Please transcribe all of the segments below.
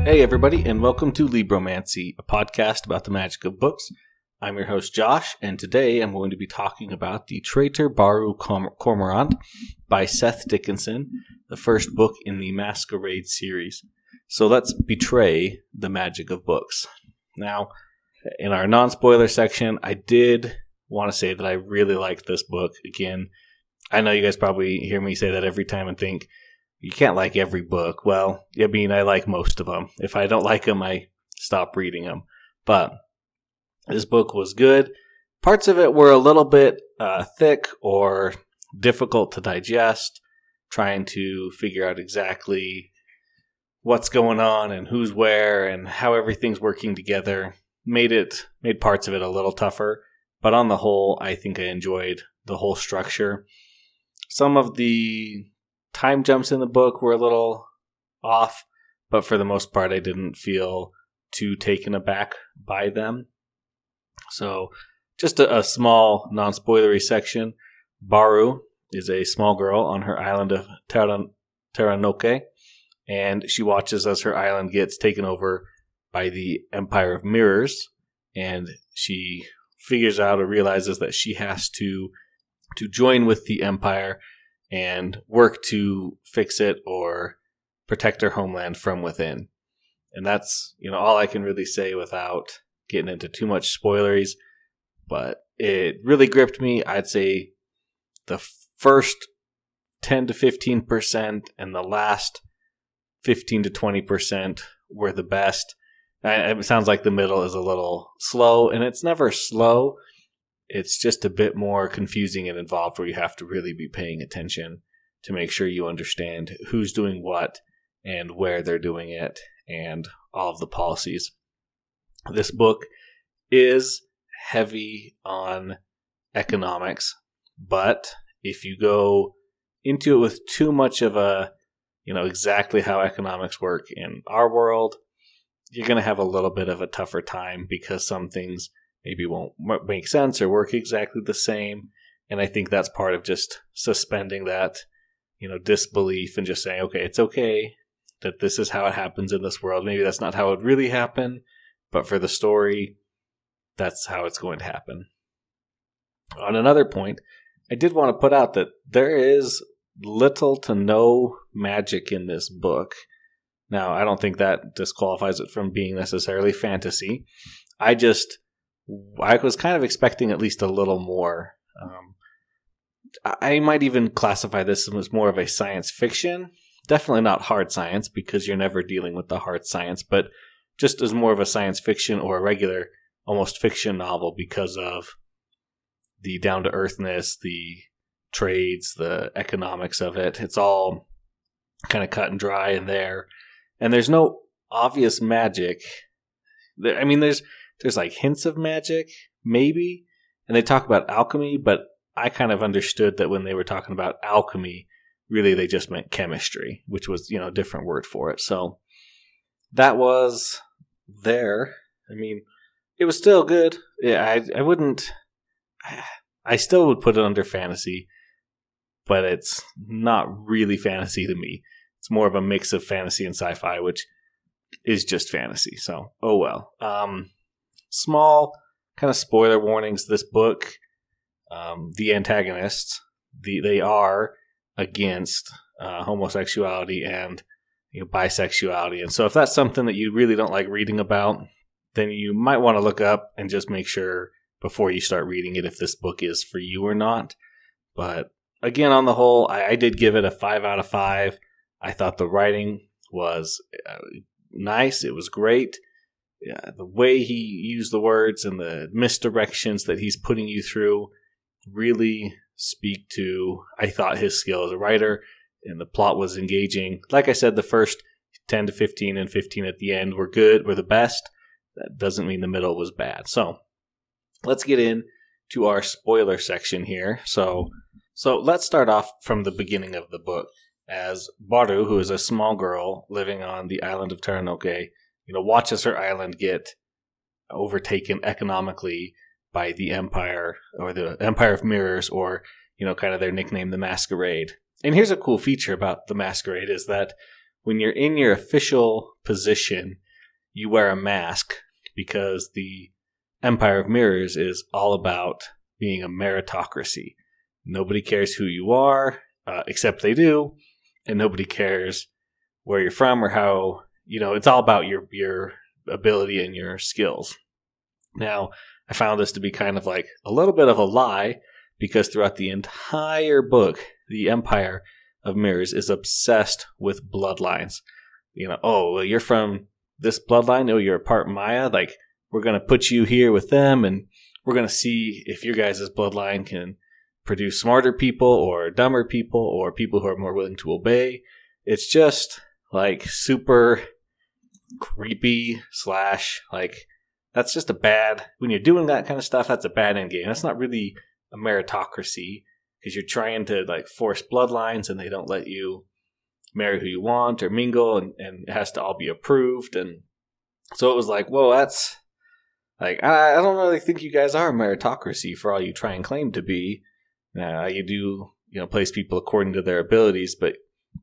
Hey everybody, and welcome to Libromancy, a podcast about the magic of books. I'm your host Josh, and today I'm going to be talking about the Traitor Baru Cormorant by Seth Dickinson, the first book in the Masquerade series. So let's betray the magic of books. Now, in our non-spoiler section, I did want to say that I really liked this book. Again, I know you guys probably hear me say that every time and think, you can't like every book. Well, I mean, I like most of them. If I don't like them, I stop reading them. But this book was good. Parts of it were a little bit thick or difficult to digest, trying to figure out exactly what's going on and who's where and how everything's working together. Made parts of it a little tougher. But on the whole, I think I enjoyed the whole structure. Some of the time jumps in the book were a little off, but for the most part, I didn't feel too taken aback by them. So, just a small, non-spoilery section. Baru is a small girl on her island of Teranoke, and she watches as her island gets taken over by the Empire of Mirrors, and she figures out or realizes that she has to join with the Empire and work to fix it or protect her homeland from within. And that's, all I can really say without getting into too much spoileries. But it really gripped me. I'd say the first 10 to 15% and the last 15 to 20% were the best. It sounds like the middle is a little slow, and it's never slow. It's just a bit more confusing and involved where you have to really be paying attention to make sure you understand who's doing what and where they're doing it and all of the policies. This book is heavy on economics, but if you go into it with too much of a, exactly how economics work in our world, you're going to have a little bit of a tougher time because some things maybe won't make sense or work exactly the same. And I think that's part of just suspending that, disbelief and just saying, okay, it's okay that this is how it happens in this world. Maybe that's not how it really happened, but for the story, that's how it's going to happen. On another point, I did want to put out that there is little to no magic in this book. Now, I don't think that disqualifies it from being necessarily fantasy. I was kind of expecting at least a little more. I might even classify this as more of a science fiction. Definitely not hard science because you're never dealing with the hard science, but just as more of a science fiction or a regular, almost fiction novel because of the down-to-earthness, the trades, the economics of it. It's all kind of cut and dry in there. And there's no obvious magic. I mean, there's like hints of magic, maybe, and they talk about alchemy, but I kind of understood that when they were talking about alchemy, really they just meant chemistry, which was, a different word for it. So that was there. I mean, it was still good. Yeah, I still would put it under fantasy, but it's not really fantasy to me. It's more of a mix of fantasy and sci-fi, which is just fantasy. So, oh well. Small kind of spoiler warnings. This book, the antagonists, they are against homosexuality and bisexuality. And so if that's something that you really don't like reading about, then you might want to look up and just make sure before you start reading it if this book is for you or not. But again, on the whole, I did give it a 5 out of 5. I thought the writing was nice. It was great. Yeah, the way he used the words and the misdirections that he's putting you through really speak to, I thought, his skill as a writer, and the plot was engaging. Like I said, the first 10 to 15 and 15 at the end were good, were the best. That doesn't mean the middle was bad. So let's get into our spoiler section here. So let's start off from the beginning of the book. As Baru, who is a small girl living on the island of Teranoke, watches her island get overtaken economically by the Empire, or the Empire of Mirrors, or, kind of their nickname, the Masquerade. And here's a cool feature about the Masquerade is that when you're in your official position, you wear a mask because the Empire of Mirrors is all about being a meritocracy. Nobody cares who you are, except they do, and nobody cares where you're from or how, it's all about your ability and your skills. Now, I found this to be kind of like a little bit of a lie, because throughout the entire book, the Empire of Mirrors is obsessed with bloodlines. Oh, well, you're from this bloodline. Oh, you're a part Maya. Like, we're going to put you here with them, and we're going to see if your guys' bloodline can produce smarter people or dumber people or people who are more willing to obey. It's just like super creepy / like, that's just a bad, when you're doing that kind of stuff, that's a bad end game. That's not really a meritocracy, because you're trying to like force bloodlines and they don't let you marry who you want or mingle, and it has to all be approved. And so it was like, whoa, that's like, I don't really think you guys are a meritocracy for all you try and claim to be. You do, place people according to their abilities, but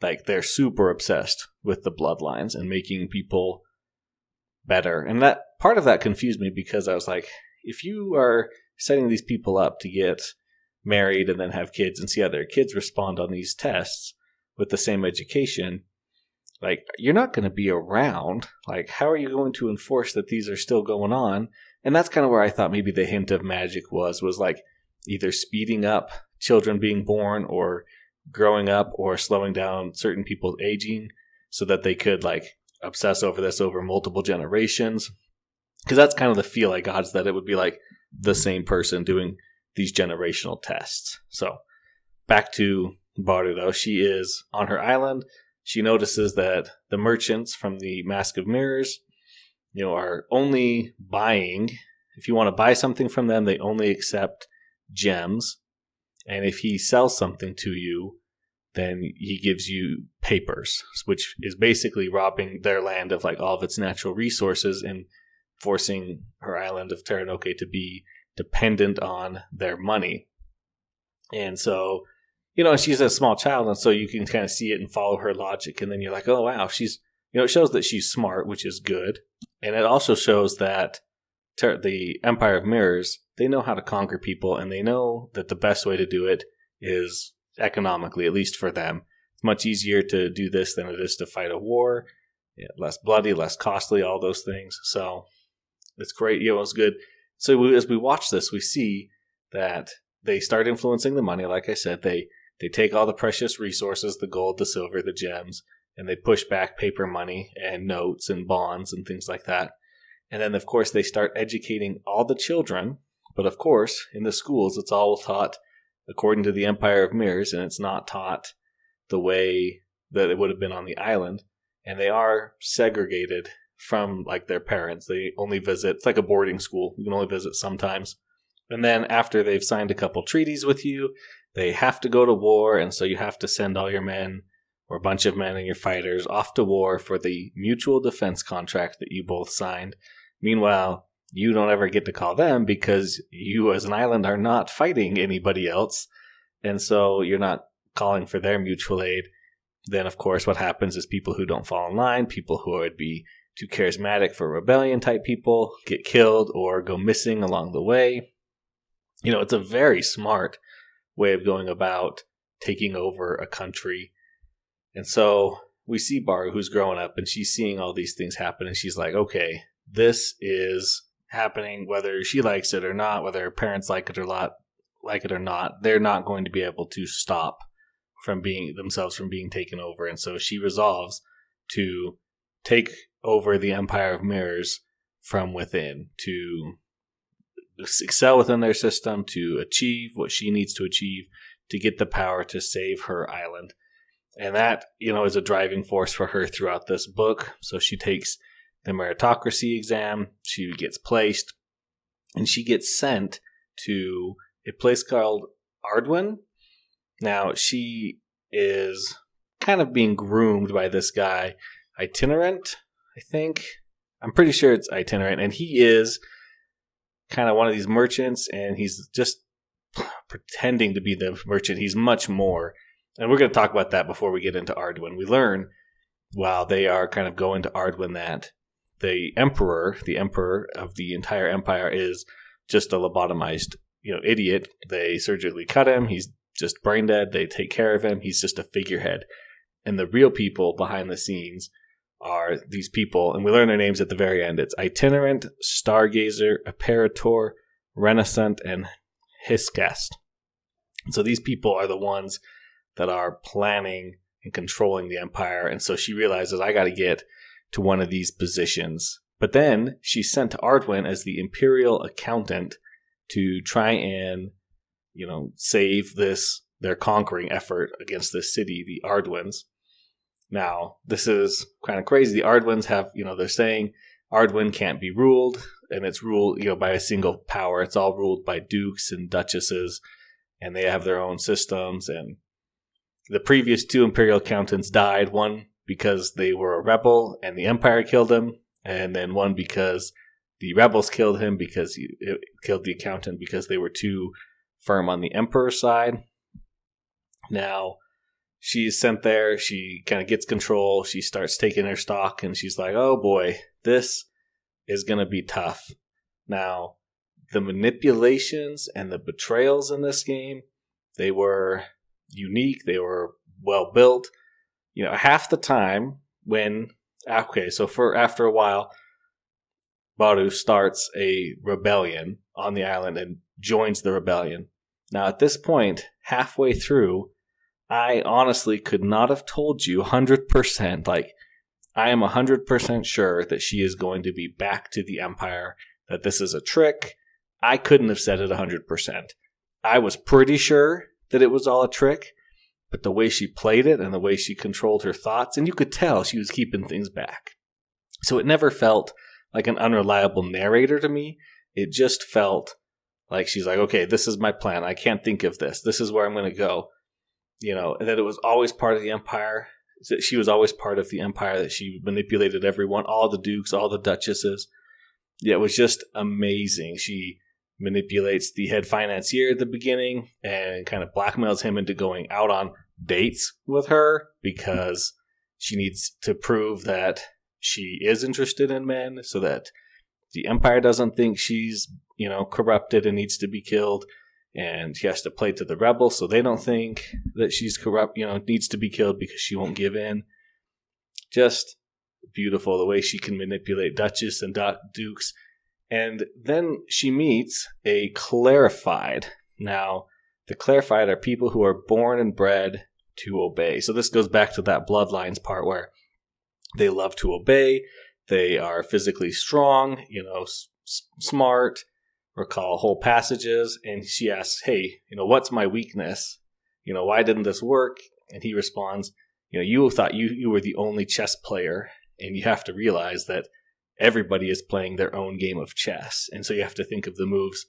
like they're super obsessed with the bloodlines and making people better. And that part of that confused me, because I was like, if you are setting these people up to get married and then have kids and see how their kids respond on these tests with the same education, like, you're not going to be around. Like, how are you going to enforce that these are still going on? And that's kind of where I thought maybe the hint of magic was like either speeding up children being born or growing up, or slowing down certain people aging so that they could like obsess over this over multiple generations. Because that's kind of the feel I got, is that it would be like the same person doing these generational tests. So back to Baru, though. She is on her island. She notices that the merchants from the Mask of Mirrors, are only buying, if you want to buy something from them, they only accept gems. And if he sells something to you, then he gives you papers, which is basically robbing their land of like all of its natural resources and forcing her island of Terranoke to be dependent on their money. And so, she's a small child, and so you can kind of see it and follow her logic. And then you're like, oh, wow, she's, it shows that she's smart, which is good. And it also shows that the Empire of Mirrors, they know how to conquer people, and they know that the best way to do it is economically, at least for them. It's much easier to do this than it is to fight a war. Less bloody, less costly, all those things. So it's great. It's good. So as we watch this, we see that they start influencing the money. Like I said, they take all the precious resources, the gold, the silver, the gems, and they push back paper money and notes and bonds and things like that. And then, of course, they start educating all the children. But, of course, in the schools, it's all taught according to the Empire of Mirrors, and it's not taught the way that it would have been on the island. And they are segregated from, like, their parents. They only visit, it's like a boarding school. You can only visit sometimes. And then after they've signed a couple treaties with you, they have to go to war, and so you have to send all your men, or a bunch of men and your fighters, off to war for the mutual defense contract that you both signed. Meanwhile, you don't ever get to call them, because you as an island are not fighting anybody else, and so you're not calling for their mutual aid. Then, of course, what happens is people who don't fall in line, people who would be too charismatic for rebellion type people, get killed or go missing along the way. It's a very smart way of going about taking over a country. And so we see Baru, who's growing up, and she's seeing all these things happen, and she's like, okay, this is happening whether she likes it or not, whether her parents like it or not, they're not going to be able to stop themselves from being taken over. And so she resolves to take over the Empire of Mirrors from within, to excel within their system, to achieve what she needs to achieve, to get the power to save her island. And that, is a driving force for her throughout this book. So she takes the meritocracy exam, she gets placed, and she gets sent to a place called Ardwin. Now, she is kind of being groomed by this guy, Itinerant, I think. I'm pretty sure it's Itinerant, and he is kind of one of these merchants, and he's just pretending to be the merchant. He's much more. And we're going to talk about that before we get into Ardwin. We learn while they are kind of going to Ardwin that the emperor of the entire empire, is just a lobotomized, idiot. They surgically cut him. He's just brain dead. They take care of him. He's just a figurehead. And the real people behind the scenes are these people, and we learn their names at the very end. It's Itinerant, Stargazer, Apparitor, Renaissant, and Hiscast. So these people are the ones that are planning and controlling the empire. And so she realizes, I got to get to one of these positions. But then she's sent to Ardwin as the imperial accountant to try and, save their conquering effort against this city, the Ardwins. Now, this is kind of crazy. The Ardwins have, they're saying Ardwin can't be ruled, and it's ruled, by a single power. It's all ruled by dukes and duchesses, and they have their own systems. And the previous 2 imperial accountants died, one because they were a rebel and the empire killed him, and then one because the rebels killed him because it killed the accountant because they were too firm on the emperor's side. Now, she's sent there. She kind of gets control. She starts taking her stock, and she's like, oh boy, this is going to be tough. Now, the manipulations and the betrayals in this game, they were unique. They were well built. Half the time after a while, Baru starts a rebellion on the island and joins the rebellion. Now, at this point, halfway through, I honestly could not have told you 100%. I am 100% sure that she is going to be back to the Empire, that this is a trick. I couldn't have said it 100%. I was pretty sure that it was all a trick, but the way she played it and the way she controlled her thoughts, and you could tell she was keeping things back. So it never felt like an unreliable narrator to me. It just felt like she's like, okay, this is my plan. I can't think of this. This is where I'm going to go. And that it was always part of the Empire. That she was always part of the Empire, that she manipulated everyone, all the dukes, all the duchesses. Yeah, it was just amazing. She manipulates the head financier at the beginning and kind of blackmails him into going out on dates with her because she needs to prove that she is interested in men so that the Empire doesn't think she's, corrupted and needs to be killed. And she has to play to the rebels so they don't think that she's corrupt, needs to be killed because she won't give in. Just beautiful the way she can manipulate duchess and dukes. And then she meets a clarified. Now, the clarified are people who are born and bred to obey. So this goes back to that bloodlines part where they love to obey. They are physically strong, smart, recall whole passages. And she asks, hey, what's my weakness? Why didn't this work? And he responds, you thought you were the only chess player, and you have to realize that everybody is playing their own game of chess. And so you have to think of the moves,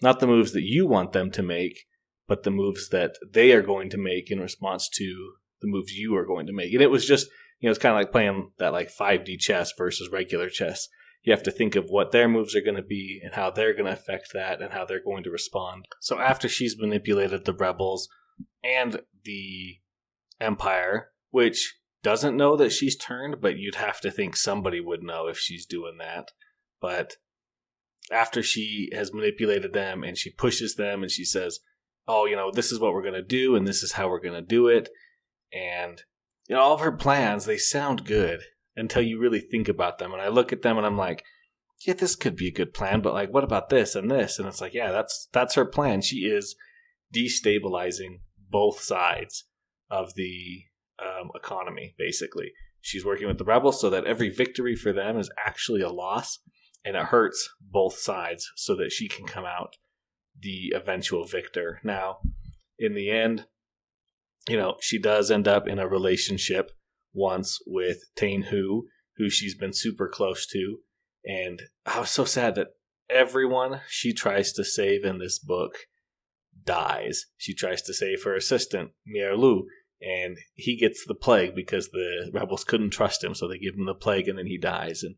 not the moves that you want them to make, but the moves that they are going to make in response to the moves you are going to make. And it was just, it's kind of like playing that 5D chess versus regular chess. You have to think of what their moves are going to be and how they're going to affect that and how they're going to respond. So after she's manipulated the rebels and the Empire, which doesn't know that she's turned, but you'd have to think somebody would know if she's doing that. But after she has manipulated them and she pushes them and she says, oh, this is what we're going to do and this is how we're going to do it. And all of her plans, they sound good until you really think about them. And I look at them and I'm like, yeah, this could be a good plan, but what about this and this? And it's like, yeah, that's her plan. She is destabilizing both sides of the economy, basically. She's working with the rebels so that every victory for them is actually a loss, and it hurts both sides so that she can come out the eventual victor. Now, in the end, she does end up in a relationship once with Tain Hu, who she's been super close to, and I was so sad that everyone she tries to save in this book dies. She tries to save her assistant, Mier Lu, and he gets the plague because the rebels couldn't trust him, so they give him the plague and then he dies. And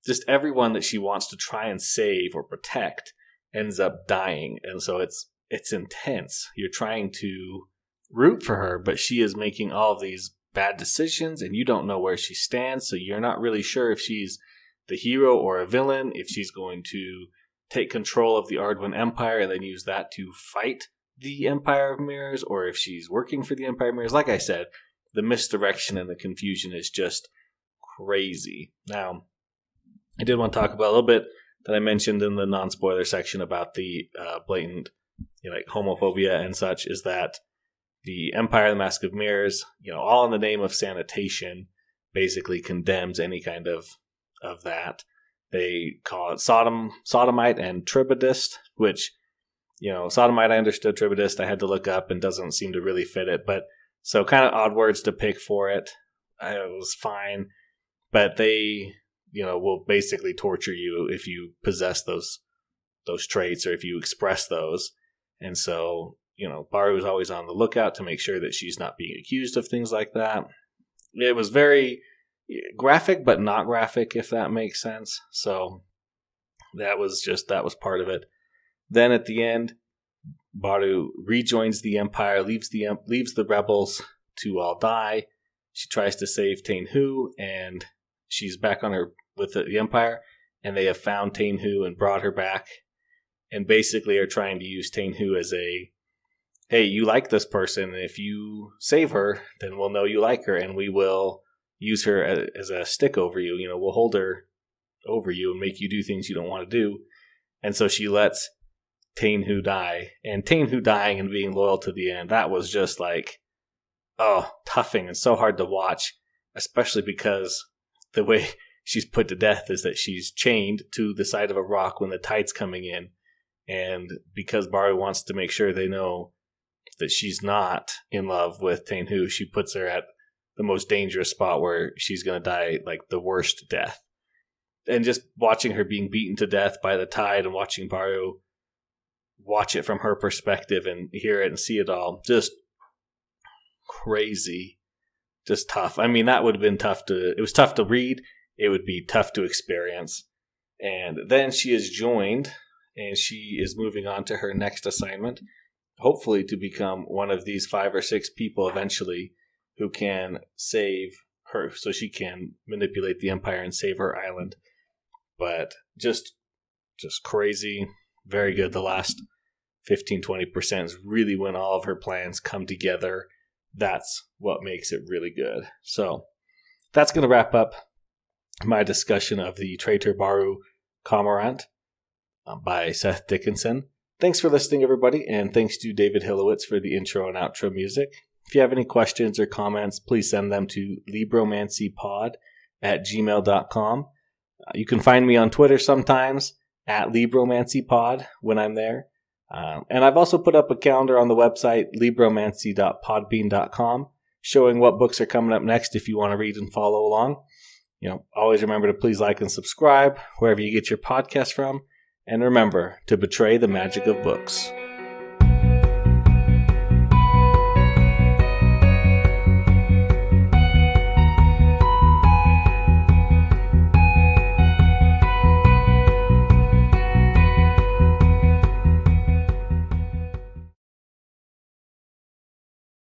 just everyone that she wants to try and save or protect ends up dying. And so it's intense. You're trying to root for her, but she is making all of these bad decisions, and you don't know where she stands, so you're not really sure if she's the hero or a villain, if she's going to take control of the Ardwin Empire and then use that to fight the Empire of Mirrors, or if she's working for the Empire of Mirrors. Like I said, the misdirection and the confusion is just crazy. Now, I did want to talk about a little bit that I mentioned in the non-spoiler section about the blatant homophobia and such, is that the Empire, the Mask of Mirrors, all in the name of sanitation, basically condemns any kind of that. They call it sodomite and tribadist, which, sodomite I understood, tribadist I had to look up and doesn't seem to really fit it. But so kind of odd words to pick for it. It was fine. But they, will basically torture you if you possess those traits or if you express those. And so, Baru is always on the lookout to make sure that she's not being accused of things like that. It was very graphic, but not graphic, if that makes sense. So that was part of it. Then at the end, Baru rejoins the Empire, leaves the rebels to all die. She tries to save Tainhu, and she's back on her with the Empire, and they have found Tainhu and brought her back, and basically are trying to use Tainhu as hey, you like this person, and if you save her, then we'll know you like her, and we will use her as a stick over you. We'll hold her over you and make you do things you don't want to do. And so she lets Tainhu die. And Tainhu dying and being loyal to the end, that was just toughing and so hard to watch, especially because the way she's put to death is that she's chained to the side of a rock when the tide's coming in. And because Baru wants to make sure they know that she's not in love with Tainhu, she puts her at the most dangerous spot where she's going to die the worst death. And just watching her being beaten to death by the tide and watching Baru watch it from her perspective and hear it and see it all, just crazy, just tough. I mean, that would have been it was tough to read. It would be tough to experience. And then she is joined, and she is moving on to her next assignment, hopefully to become one of these 5 or 6 people eventually who can save her, so she can manipulate the Empire and save her island. But just crazy, very good. The last 15-20% is really when all of her plans come together. That's what makes it really good. So that's going to wrap up my discussion of the Traitor Baru Cormorant by Seth Dickinson. Thanks for listening, everybody, and thanks to David Hillowitz for the intro and outro music. If you have any questions or comments, please send them to libromancypod@gmail.com. You can find me on Twitter sometimes at libromancypod when I'm there. And I've also put up a calendar on the website, libromancy.podbean.com, showing what books are coming up next if you want to read and follow along. Always remember to please like and subscribe wherever you get your podcast from. And remember to betray the magic of books.